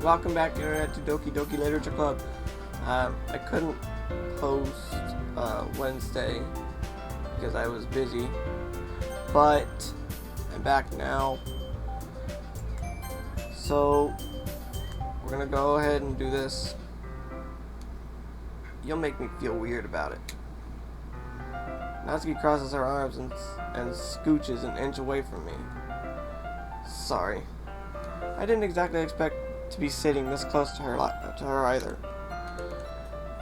welcome back Internet to Doki Doki Literature Club. I couldn't post Wednesday because I was busy, but I'm back now. So we're gonna go ahead and do this. You'll make me feel weird about it. Natsuki crosses her arms and scooches an inch away from me. Sorry. I didn't exactly expect to be sitting this close to her either.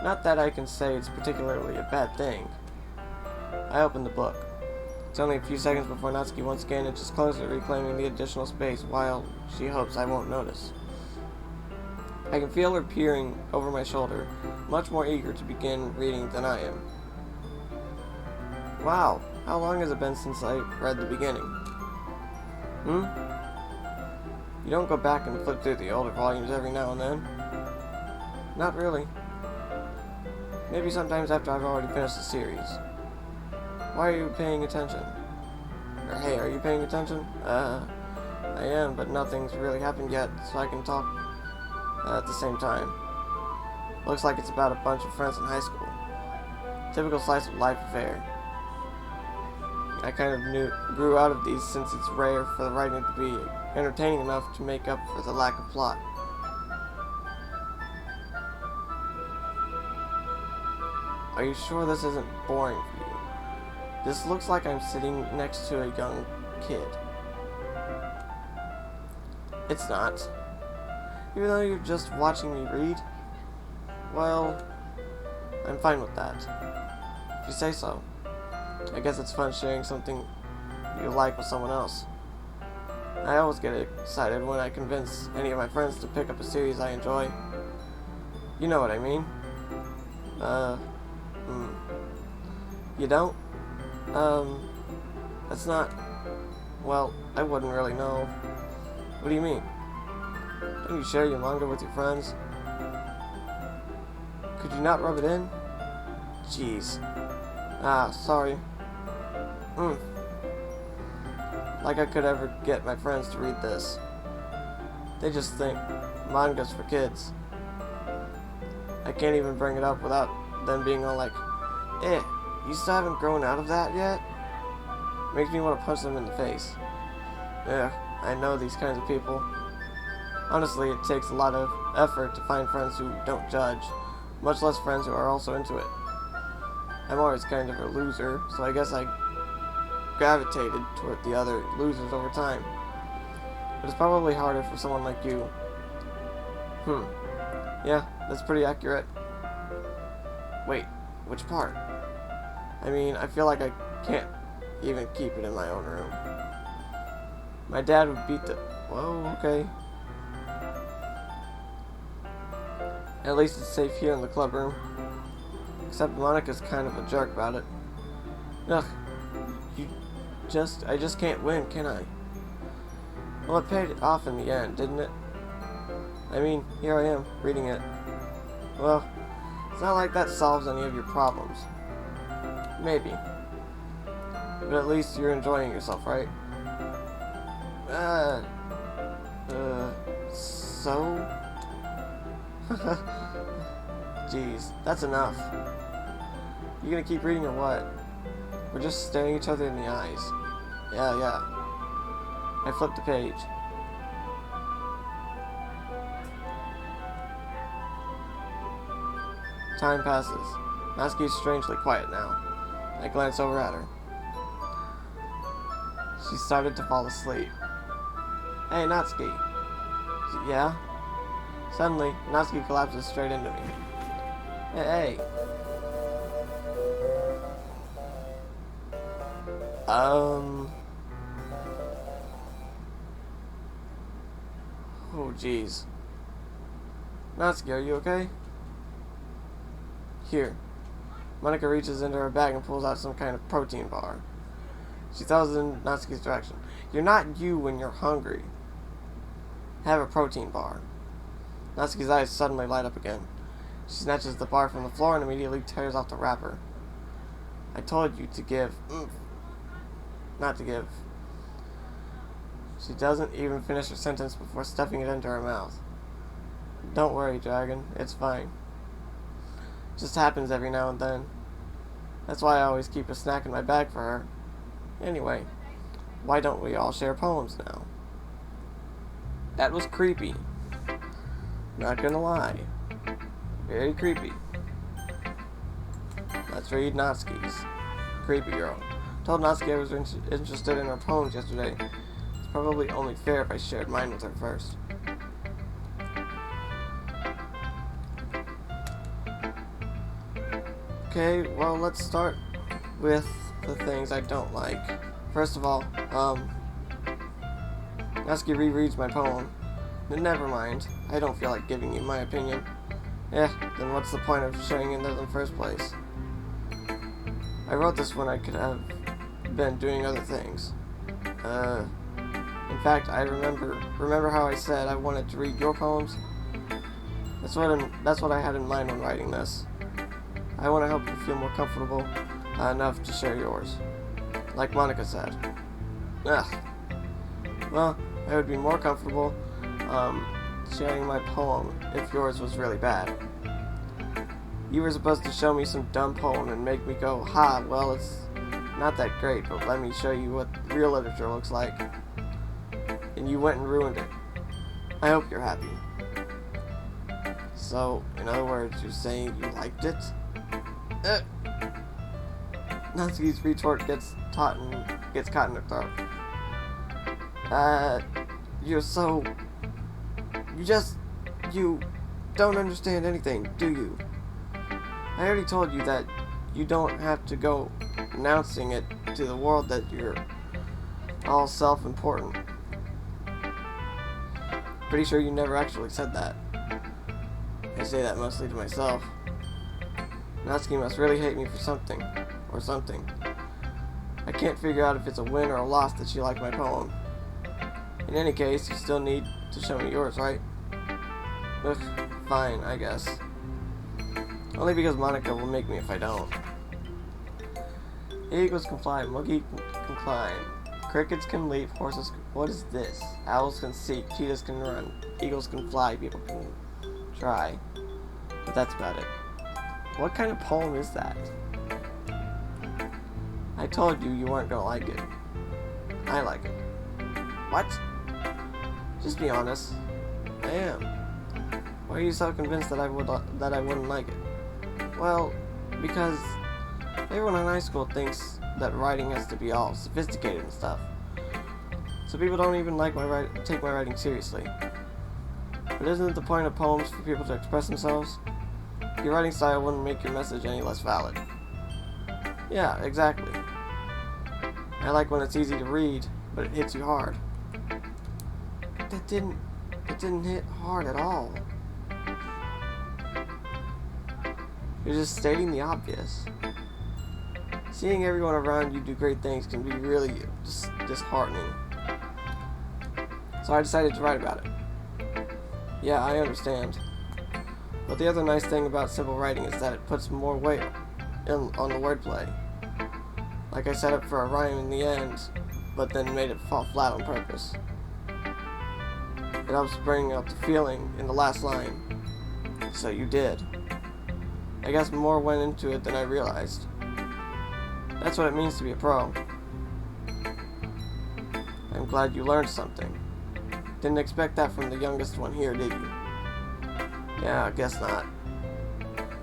Not that I can say it's particularly a bad thing. I opened the book. It's only a few seconds before Natsuki once again inches closer, reclaiming the additional space while she hopes I won't notice. I can feel her peering over my shoulder, much more eager to begin reading than I am. Wow, how long has it been since I read the beginning? You don't go back and flip through the older volumes every now and then? Not really. Maybe sometimes after I've already finished the series. Why are you paying attention? Or hey, are you paying attention? I am, but nothing's really happened yet, so I can talk at the same time. Looks like it's about a bunch of friends in high school. Typical slice of life affair. I kind of grew out of these since it's rare for the writing to be entertaining enough to make up for the lack of plot. Are you sure this isn't boring for you? This looks like I'm sitting next to a young kid. It's not. Even though you're just watching me read? Well, I'm fine with that. If you say so. I guess it's fun sharing something you like with someone else. I always get excited when I convince any of my friends to pick up a series I enjoy. You know what I mean? You don't? That's not... Well, I wouldn't really know. What do you mean? Don't you share your manga with your friends? Could you not rub it in? Jeez. Sorry. Like I could ever get my friends to read this. They just think manga's for kids. I can't even bring it up without them being all like, you still haven't grown out of that yet? Makes me want to punch them in the face. Yeah, I know these kinds of people. Honestly, it takes a lot of effort to find friends who don't judge, much less friends who are also into it. I'm always kind of a loser, so I guess I gravitated toward the other losers over time. But it's probably harder for someone like you. Yeah, that's pretty accurate. Wait, which part? I mean, I feel like I can't even keep it in my own room. My dad would beat the... Whoa, okay. At least it's safe here in the club room. Except Monika's kind of a jerk about it. Ugh. I just can't win, can I? Well, it paid off in the end, didn't it? I mean, here I am, reading it. Well, it's not like that solves any of your problems. Maybe. But at least you're enjoying yourself, right? So? Jeez, that's enough. You gonna keep reading or what? We're just staring each other in the eyes. Yeah. I flipped the page. Time passes. Natsuki is strangely quiet now. I glance over at her. She started to fall asleep. Hey, Natsuki. Yeah? Suddenly, Natsuki collapses straight into me. Hey. Oh, jeez. Natsuki, are you okay? Here. Monika reaches into her bag and pulls out some kind of protein bar. She throws it in Natsuki's direction. You're not you when you're hungry. Have a protein bar. Natsuki's eyes suddenly light up again. She snatches the bar from the floor and immediately tears off the wrapper. I told you to give. Not to give. She doesn't even finish her sentence before stuffing it into her mouth. Don't worry, Dragon. It's fine. Just happens every now and then. That's why I always keep a snack in my bag for her. Anyway, why don't we all share poems now? That was creepy. Not gonna lie. Very creepy. Let's read Natsuki's. Creepy Girl. Told Natsuki I was interested in her poems yesterday. It's probably only fair if I shared mine with her first. Okay, well, let's start with the things I don't like. First of all, Natsuki rereads my poem. Never mind. I don't feel like giving you my opinion. Then what's the point of sharing it in the first place? I wrote this when I could have been doing other things. In fact, I remember how I said I wanted to read your poems? That's what I had in mind when writing this. I want to help you feel more comfortable enough to share yours. Like Monika said. Well, I would be more comfortable sharing my poem if yours was really bad. You were supposed to show me some dumb poem and make me go, ha, well, it's not that great, but let me show you what real literature looks like. And you went and ruined it. I hope you're happy. So, in other words, you're saying you liked it? Natsuki's retort gets caught in her throat. You don't understand anything, do you? I already told you that you don't have to go announcing it to the world that you're all self-important. Pretty sure you never actually said that. I say that mostly to myself. Natsuki must really hate me for something. Or something. I can't figure out if it's a win or a loss that she liked my poem. In any case, you still need to show me yours, right? Ugh, fine, I guess. Only because Monika will make me if I don't. Eagles can fly, monkey can climb, crickets can leap, horses can... What is this? Owls can seek, cheetahs can run, eagles can fly, people can try. But that's about it. What kind of poem is that? I told you you weren't gonna like it. I like it. What? Just be honest. I am. Why are you so convinced that I wouldn't like it? Well, because everyone in high school thinks that writing has to be all sophisticated and stuff. So people don't even take my writing seriously. But isn't it the point of poems for people to express themselves? Your writing style wouldn't make your message any less valid. Yeah, exactly. I like when it's easy to read, but it hits you hard. It didn't hit hard at all. You're just stating the obvious. Seeing everyone around you do great things can be really disheartening. So I decided to write about it. Yeah, I understand. But the other nice thing about simple writing is that it puts more weight on the wordplay. Like I set up for a rhyme in the end, but then made it fall flat on purpose. It helps bring out the feeling in the last line. So you did. I guess more went into it than I realized. That's what it means to be a pro. I'm glad you learned something. Didn't expect that from the youngest one here, did you? Yeah, I guess not.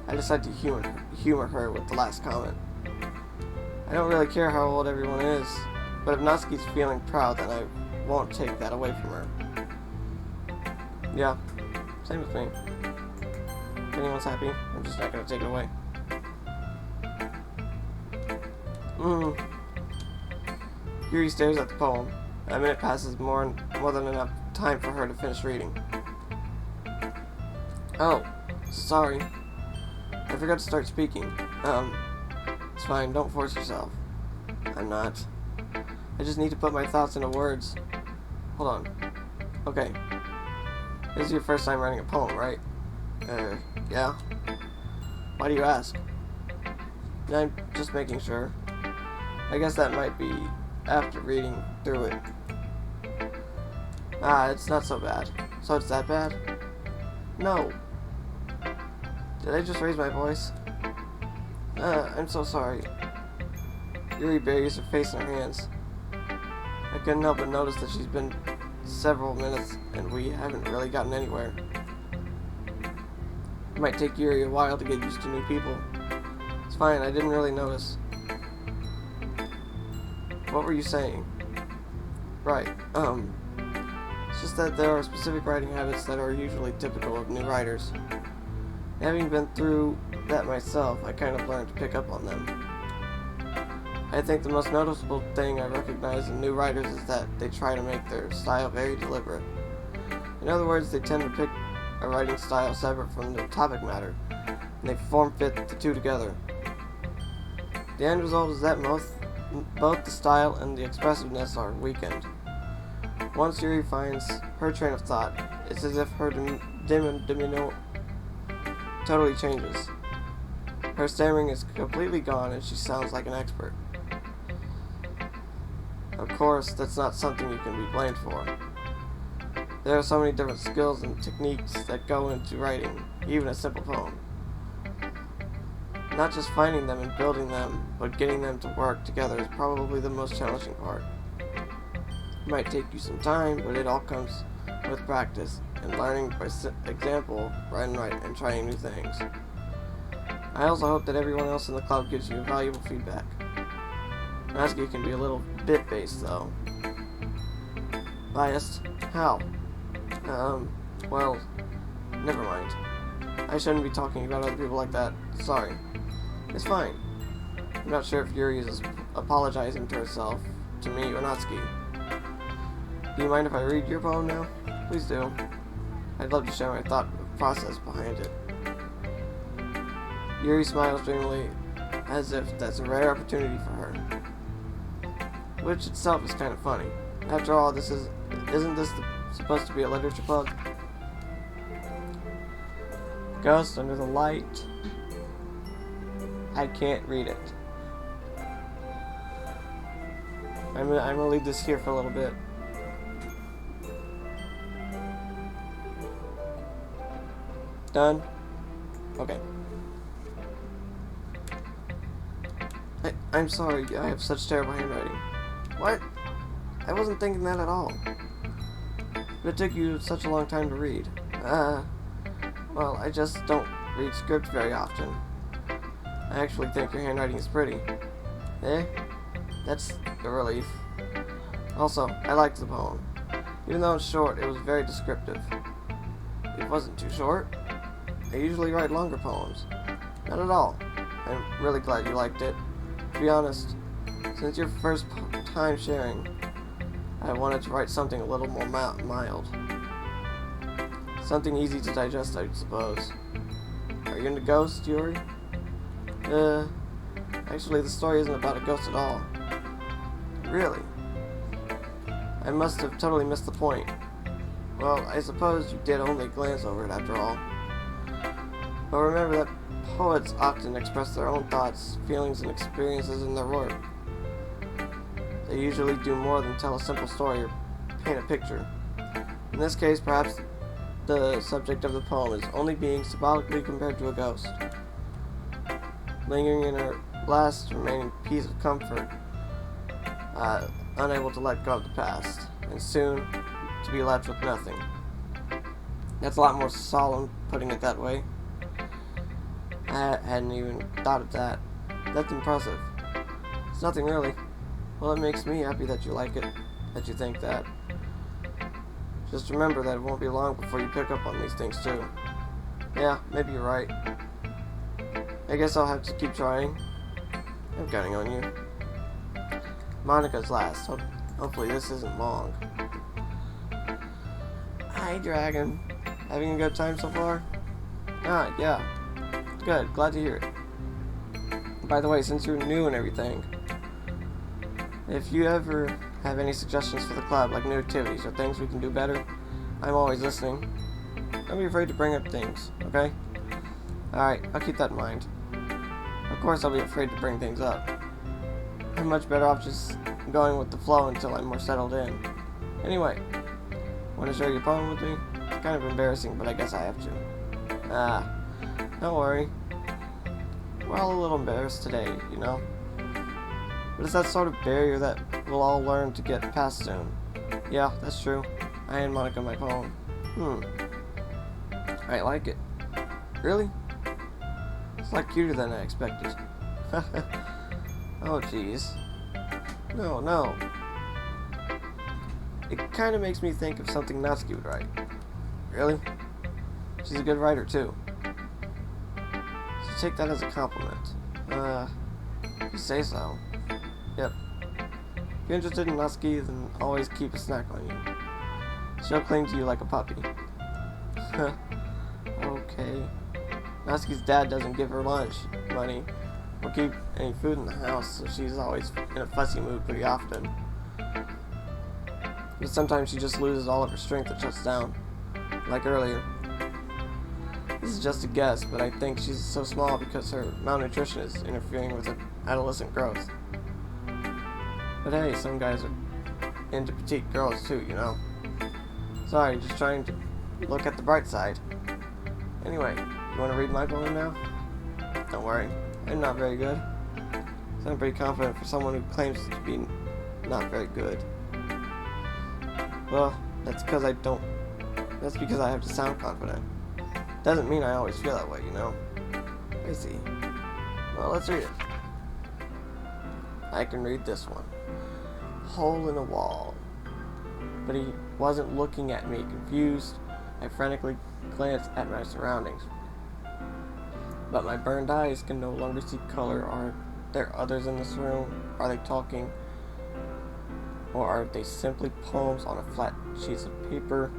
I decided to humor her with the last comment. I don't really care how old everyone is, but if Natsuki's feeling proud, then I won't take that away from her. Yeah, same with me. If anyone's happy, I'm just not gonna take it away. Yuri stares at the poem. A minute passes, more than enough time for her to finish reading. Oh, sorry. I forgot to start speaking. It's fine, don't force yourself. I'm not. I just need to put my thoughts into words. Hold on. Okay. This is your first time writing a poem, right? Yeah. Why do you ask? I'm just making sure. I guess that might be after reading through it. It's not so bad. So it's that bad? No. Did I just raise my voice? I'm so sorry. Yuri buries her face in her hands. I couldn't help but notice that she's been several minutes and we haven't really gotten anywhere. It might take Yuri a while to get used to new people. It's fine, I didn't really notice. What were you saying? Right, it's just that there are specific writing habits that are usually typical of new writers. Having been through that myself, I kind of learned to pick up on them. I think the most noticeable thing I recognize in new writers is that they try to make their style very deliberate. In other words, they tend to pick a writing style separate from the topic matter, and they form-fit the two together. The end result is that both the style and the expressiveness are weakened. Once Yuri finds her train of thought, it's as if her demeanor totally changes. Her stammering is completely gone and she sounds like an expert. Of course, that's not something you can be blamed for. There are so many different skills and techniques that go into writing, even a simple poem. Not just finding them and building them, but getting them to work together is probably the most challenging part. It might take you some time, but it all comes with practice and learning by example, writing right, and trying new things. I also hope that everyone else in the club gives you valuable feedback. Natsuki can be a little bit based, though. Biased? How? Well, never mind. I shouldn't be talking about other people like that. Sorry. It's fine. I'm not sure if Yuri is apologizing to herself, to me, or Natsuki. Do you mind if I read your poem now? Please do. I'd love to share my thought process behind it. Yuri smiles dreamily, as if that's a rare opportunity for her. Which itself is kind of funny. After all, isn't this supposed to be a literature club? Ghost under the light. I can't read it. I'm gonna leave this here for a little bit. Done? Okay. I'm sorry, I have such terrible handwriting. What? I wasn't thinking that at all. But it took you such a long time to read. Well, I just don't read script very often. I actually think your handwriting is pretty. Eh? That's a relief. Also, I liked the poem. Even though it's short, it was very descriptive. It wasn't too short. I usually write longer poems. Not at all. I'm really glad you liked it. To be honest, since your first time sharing, I wanted to write something a little more mild. Something easy to digest, I suppose. Are you into ghosts, Yuri? Actually, the story isn't about a ghost at all. Really? I must have totally missed the point. Well, I suppose you did only glance over it after all. But remember that poets often express their own thoughts, feelings, and experiences in their work. They usually do more than tell a simple story or paint a picture. In this case, perhaps the subject of the poem is only being symbolically compared to a ghost, lingering in her last remaining piece of comfort, unable to let go of the past, and soon to be left with nothing. That's a lot more solemn, putting it that way. I hadn't even thought of that. That's impressive. It's nothing really. Well, it makes me happy that you like it, that you think that. Just remember that it won't be long before you pick up on these things too. Yeah, maybe you're right. I guess I'll have to keep trying. I'm counting on you. Monika's last. Hopefully this isn't long. Hi, Dragon. Having a good time so far? Ah, yeah. Good, glad to hear it. By the way, since you're new and everything, if you ever have any suggestions for the club, like new activities or things we can do better, I'm always listening. Don't be afraid to bring up things, okay? Alright, I'll keep that in mind. Of course I'll be afraid to bring things up. I'm much better off just going with the flow until I'm more settled in. Anyway, want to share your poem with me? kind of embarrassing, but I guess I have to. Don't worry. We're all a little embarrassed today, you know? But it's that sort of barrier that we'll all learn to get past soon. Yeah, that's true. I and Monika my poem. I like it. Really? It's a lot cuter than I expected. Oh, jeez. No. It kind of makes me think of something Natsuki would write. Really? She's a good writer, too. So take that as a compliment. You say so. Yep. If you're interested in Natsuki, then always keep a snack on you. She'll cling to you like a puppy. Okay. Natsuki's dad doesn't give her lunch money or keep any food in the house, so she's always in a fussy mood pretty often. But sometimes she just loses all of her strength and shuts down, like earlier. This is just a guess, but I think she's so small because her malnutrition is interfering with her adolescent growth. But hey, some guys are into petite girls too, you know. Sorry, just trying to look at the bright side. Anyway, you want to read my poem now? Don't worry, I'm not very good. So I'm pretty confident for someone who claims to be not very good. Well, that's because I have to sound confident. Doesn't mean I always feel that way, you know. I see. Well, let's read it. I can read this one. Hole in a wall. But he wasn't looking at me. Confused, I frantically glanced at my surroundings. But my burned eyes can no longer see color. Are there others in this room? Are they talking? Or are they simply poems on a flat sheet of paper?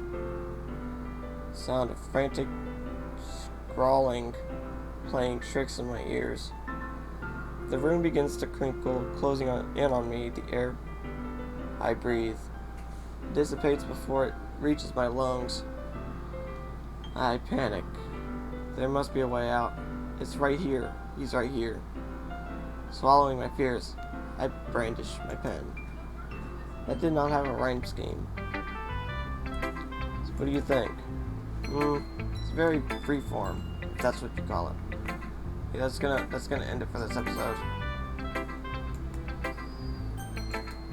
Sound of frantic scrawling playing tricks in my ears. The room begins to crinkle, closing in on me. The air I breathe dissipates before it reaches my lungs. I panic. There must be a way out. It's right here. He's right here. Swallowing my fears, I brandish my pen. That did not have a rhyme scheme. So what do you think? It's very freeform, if that's what you call it. Okay, that's gonna end it for this episode.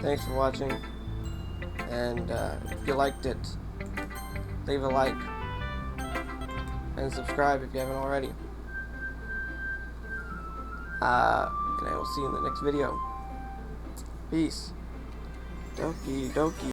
Thanks for watching, and if you liked it, leave a like and subscribe if you haven't already. And I will see you in the next video. Peace. Doki Doki.